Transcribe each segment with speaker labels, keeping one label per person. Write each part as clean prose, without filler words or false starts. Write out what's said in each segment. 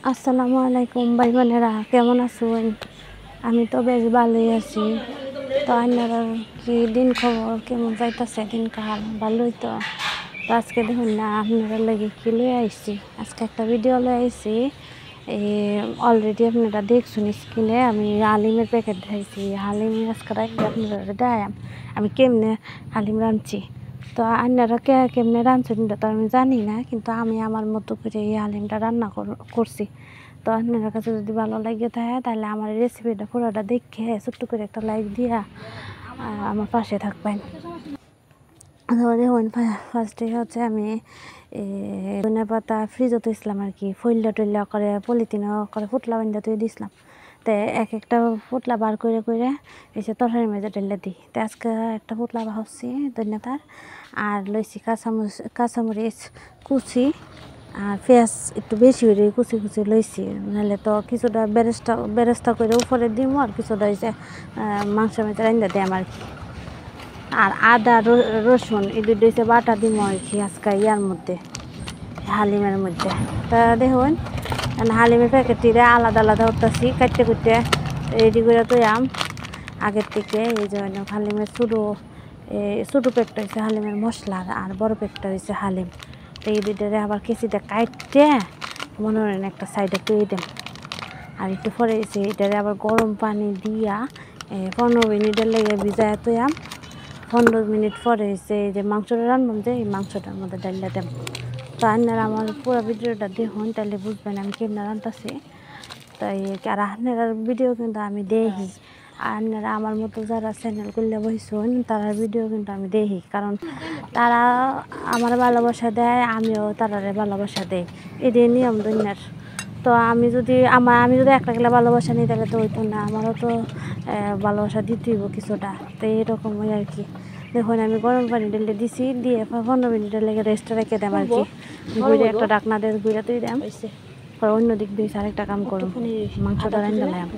Speaker 1: আসসালামু আলাইকুম ভাই বোনেরা, কেমন আছেন? আমি তো বেশ ভালোই আছি। তো আপনারা কি দিন খবর কেমন যাইতেছে? দিনকাল ভালোই তো। আজকে দেখুন না, আপনারা লাগে কি লয়ে আইছি, আজকে একটা ভিডিও লয়ে আইছি। এই অলরেডি আপনারা দেখছেন স্ক্রিনে, আমি হালিমের প্যাকেট দিয়েছি। হালিমের আজকে রাখলে আপনারা দেয় আমি কেমনে হালিম রাঁধছি। তো আপনারা কেমনে রাঁধছেন এটা তো আমি জানি না, কিন্তু আমি আমার মতো করে এই হালিমটা রান্না করছি। তো আপনার কাছে যদি ভালো লাগে থাকে তাহলে আমার রেসিপিটা পুরোটা দেখে ছোট্ট করে একটা লাইক দিয়া আমার পাশে থাকবেন। দেখুন, ফার্স্টে হচ্ছে আমি ধনে পাতা ফ্রিজে তুইছিলাম আর কি, ফইল্লা টইল্লা করে পলিথিন করে ফুটলা বান্ধা তুই দিছিলাম। তো এক একটা ফুটলা বার করে করে এসে তরকারি মেজে ঢেলে দিই। তো আজকে একটা ফুটলা ভাবছি ধনে পাতার, আর লইছি কাঁচামরিচ কুচি, আর পেঁয়াজ একটু বেশি করে কুচি কুচি লইছি। নাহলে তো কিছুটা বেরেস্তা করে উপরে দিম, আর কিছুটা হয়েছে মাংস মেজে রান্না দিম আর কি। আর আদা রসুন এই দুটো হচ্ছে বাটা দিব আর কি আজকে ইয়ার মধ্যে, হালিমের মধ্যে। তা দেখুন, হালিমের প্যাকেটটিরে আলাদা আলাদা করতেছি, কাটতে কুটতে রেডি করে তৈয়াম আগের থেকে। এই জন্য হালিমের ছোটো প্যাকটা হয়েছে হালিমের মশলার, আর বড় প্যাকটা হয়েছে হালিম। তো এই দুটোরে আবার কেচিটা কাটতে মনে করেন একটা সাইডে তৈরি দেন। আর একটু পরে এসে এটারে আবার গরম পানি দিয়া 15 মিনিটের লেগে ভিজায় তৈয়াম। 15 মিনিট পরে এসে এই যে মাংসটা রান্নাম, যে এই মাংসটার মধ্যে ডাইলা দেন। তো আপনারা আমার পুরো ভিডিওটা দেখুন, তাহলে বুঝবেন আমি কেমন রান্তাছি। তাই আর আপনার ভিডিও কিন্তু আমি দেখি, আর আপনারা আমার মতো যারা চ্যানেল করলে বসুন তার ভিডিও কিন্তু আমি দেখি, কারণ তারা আমার ভালোবাসা দেয়, আমিও তারারে ভালোবাসা দেই, এটাই নিয়ম দুনিয়ার। তো আমি যদি একটা গেলে ভালোবাসা নিই তাহলে তো হইতো না, আমারও তো ভালোবাসা দিতেই হইব কিছুটা। তো এইরকমই আর কি। দেখুন, আমি গরম পানি ঢেলে দিছি, দিয়ে 15 মিনিটের লেগে রেস্টে রেখে দেম আর কি। ঘুরে একটা ডাকনা দিয়ে ঘুরে তুই দেম, পরে অন্য দিক দিয়ে আরেকটা কাম করুন, মাংসটা রান্না দিলাম।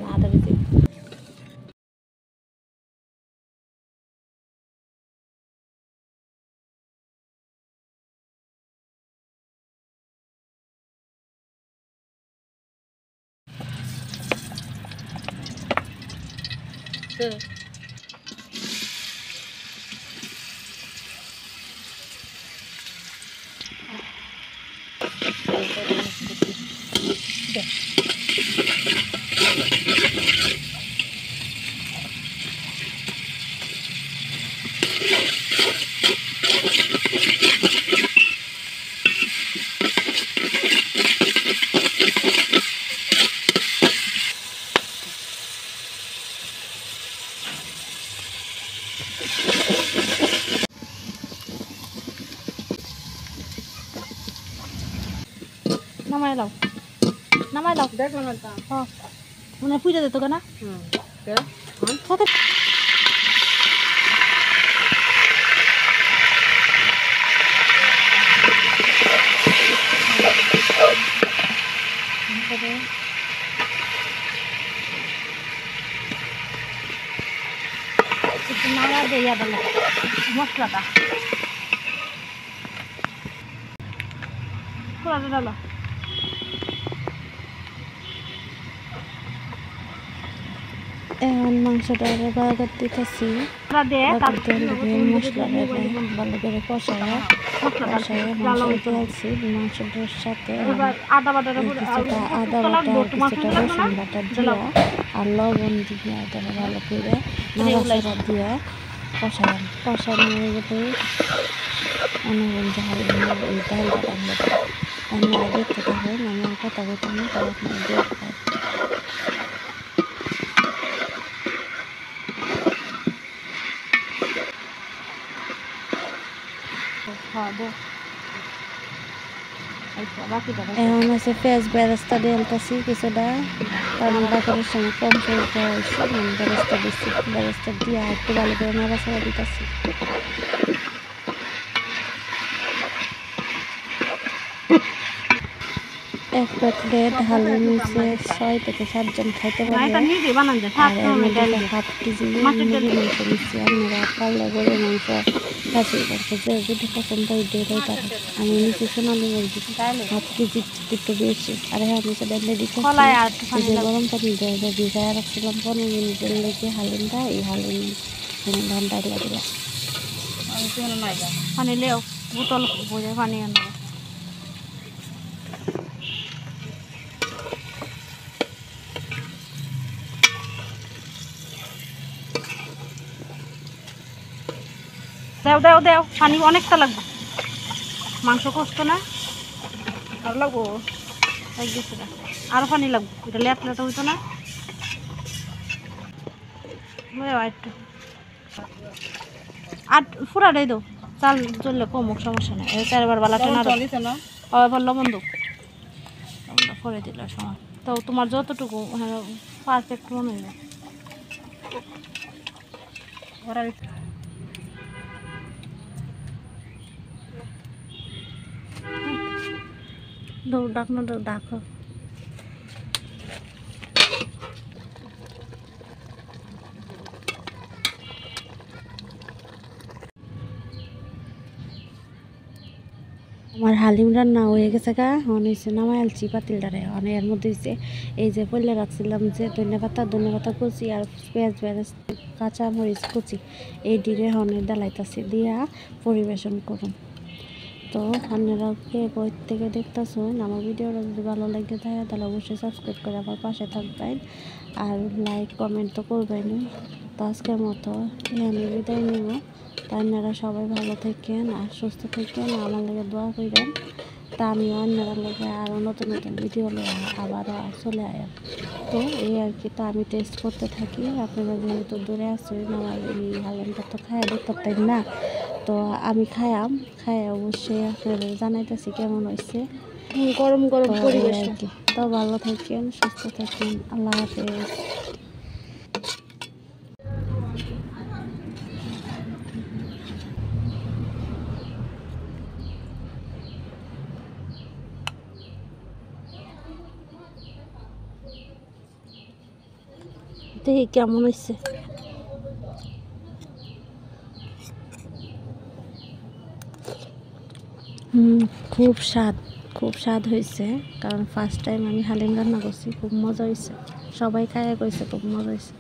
Speaker 1: নামাই দাও, নামাই দাও, দেখলাম মানে পুজো দিত কেনা একটু নাড়া দিয়ে দিল মশলাটা পুরাটা ডালো। এখন মাংসটা বাগার দিতেছি, মশলাটা ভালো করে কষায় দিয়েছি মাংসটার সাথে। আদা বাটা কিছুটা রসুন বাটা দিয়া আর লবণ দিয়ে তারা ভালো করে নাড়াচাড়া দিয়ে কষানো হয়ে গেলে অনেক ঝাল আপনারা দেখতে থাকেন, আমি কথা বলতে না তাই আপনারা দেখবেন। এখন হচ্ছে পেঁয়াজ বেরেস্তা ঢেলতেছি কিছুটা, কারণ বাজারের সময় কম করে দেওয়া হয়েছে, বেরেস্তা দিচ্ছি। বেরেস্তা দিয়ে একটু ভালো করে নাড়াচাড়া দিতেছি। এক প্লেট হালিম নিচে 6 থেকে 7 জন খাইতে পারবে। আর এর মধ্যে 1/2 কেজি মুরগির মাংস নিচ্ছি। আপনারা পারলে গরুর মাংস খাসির মাংস যে যদি পছন্দ হয় এটাই পারে। আমি নিচে সোনালি মুরগি হাফ কেজি একটু বেশি। আর হ্যাঁ আমি সেটা দিতে যে গরম পানি দিয়ে ভিজায় রাখছিলাম 15 মিনিটের লেগে হালিমটা এই হালিম ধানটাই লাগলাম পানি লেও বোতল বোঝে পানি আনবো। দেও দেও দেও পানি অনেকটা লাগবে, মাংস কষ্ট না আর লাগবো গেছে না, আরও পানি লাগবে, এটা লেটলাটা হইতো না একটু আর ফুরাটাই দো চাল চললে কমুক সমস্যা নেই। চারবার বালাটা না এবার লবণ দো লবণটা করে দিলে সময় তো তোমার যতটুকু হ্যাঁ পারফেক্ট মনে হইবে। দৌড় ডাক না দৌড় ডাকো আমার হালিম রান্না হয়ে গেছে গা হয়েছে নামাই আলছি পাতিলটারে এর মধ্যে হয়েছে এই যে পয়লা রাখছিলাম যে ধনে পাতা কুচি আর পেঁয়াজ পেঁয়াজ কাঁচা মরিচ কুচি এই ডিরে হনের ডালাইতাছি দিয়া পরিবেশন করুন। তো আপনারা কে বই থেকে দেখতেছেন আমার ভিডিওটা যদি ভালো লাগে থাকে তাহলে অবশ্যই সাবস্ক্রাইব করে আমার পাশে থাকবেন আর লাইক কমেন্ট তো করবেন। তো আজকের মতো আমি বিদায় নেব। তা আপনারা সবাই ভালো থাকেন আর সুস্থ থাকেন, আমার লাগে দোয়া করবেন। তা আমি অন্যরা লাগে আরও নতুন নতুন ভিডিও আবারও চলে আয়। তো এই আর কি, তা আমি টেস্ট করতে থাকি। আপনারা যেহেতু দূরে আসছেন আমার এই হালিমটা তো খাইয়া দেখতে পাই না, তো আমি খাই অবশ্যই আপনাদের জানাইতেছি কেমন হয়েছে। গরম গরম পরিবেশ আর কি। তো ভালো থাকেন সুস্থ থাকেন, আল্লাহ হাফেজ। দেখি কেমন হয়েছে। খুব স্বাদ হয়েছে, কারণ ফার্স্ট টাইম আমি হালিম রান্না করছি, খুব মজা হয়েছে। সবাই খাইয়া কইছে খুব মজা হয়েছে।